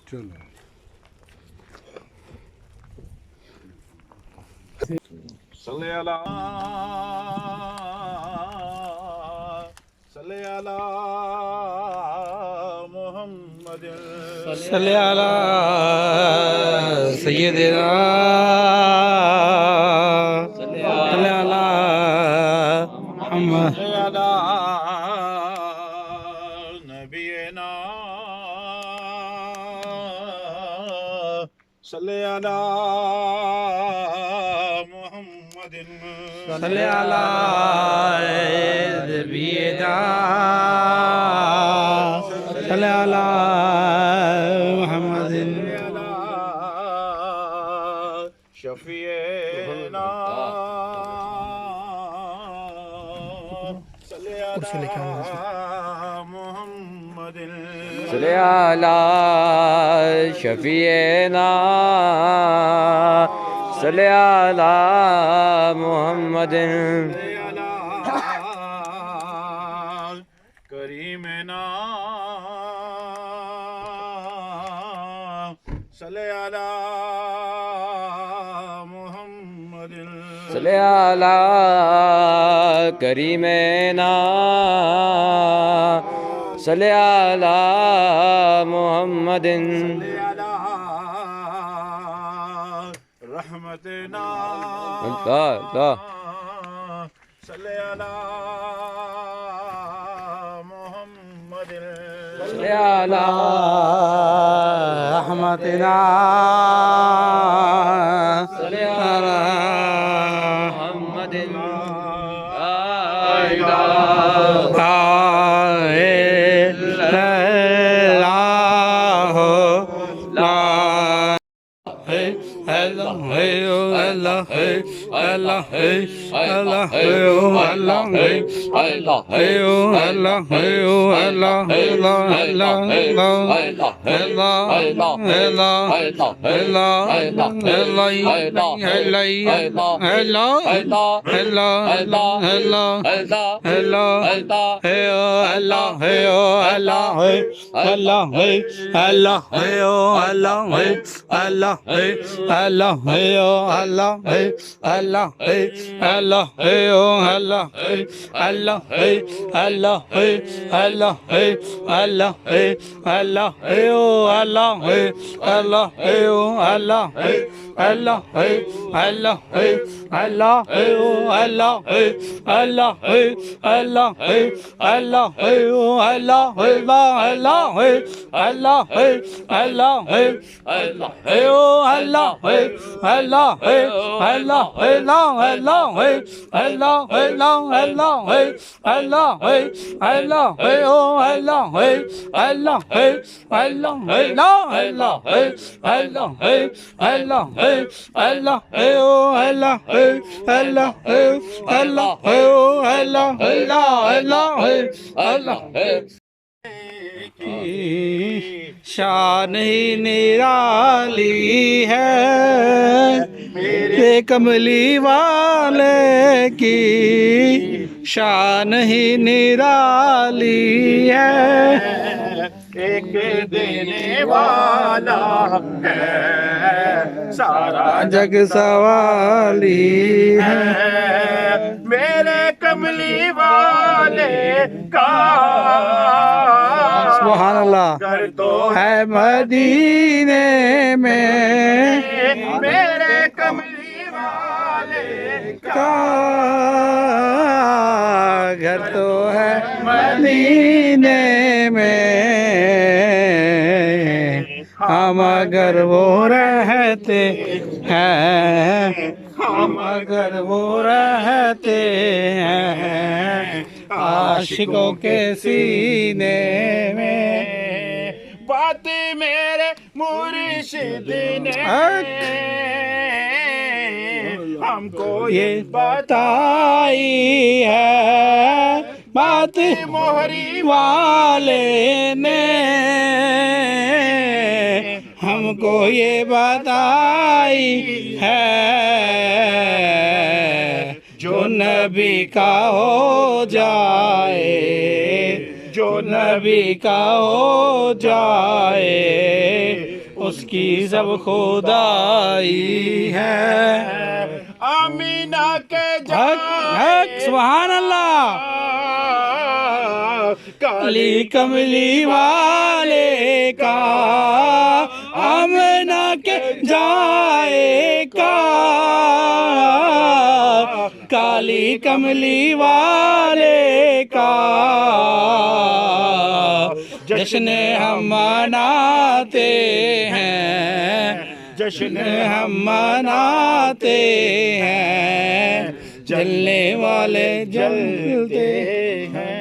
चलो सल्ले अला मोहम्मद सल्ले अला सय्यदिना सल्ले अला मुहम्मद अला नबीना सल्ले अला मुहम्मदिन सल्ले अला नबीना सल्ले अला मुहम्मदिन शफीना सल्ले अला मुहम्मदिन सल्ले अला शफीना सल्ले अला मुहम्मदिन करीमना सल्ले अला मुहम्मदिन सल्ले अला करीमना सल्ले अला मुहम्मदिन रहमतना सल्ले अला मुहम्मदिन सल्ले अला रहमतना सल्ले अला मुहम्मदिन शान ही निराली है मेरे कमली वाले की शान ही निराली है एक देने वाला है सारा जग सवाली है मेरे कमली वाले का सुभान अल्लाह घर तो है मदीने में मेरे कमली वाले का घर तो है मदीने में हम अगर वो रहते हैं हम अगर वो रहते हैं आशिकों के सीने में बात मेरे मुर्शिद ने हमको ये बताई है बात मोहरी वाले ने हमको ये बताई है जो नबी का हो जाए जो नबी का हो जाए उसकी सब खुदाई है। आमीना के हक हक सुभान अल्लाह। काली काली कमली वाले का आमना के जाए का। काली कमली वाले का जश्न हम मनाते हैं, जश्न हम मनाते हैं, जलने वाले जलते हैं।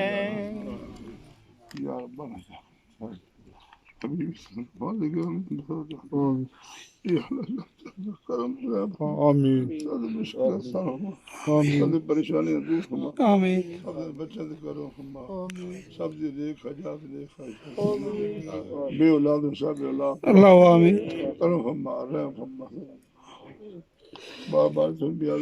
परेशानियां दूर फरमा, आमीन बच्चों से करो फरमा, सब दे देख हजार देख बे औलाद सब औलाद अल्लाह आमीन। करो फरमा, रह फरमा, बार बार सुन बिया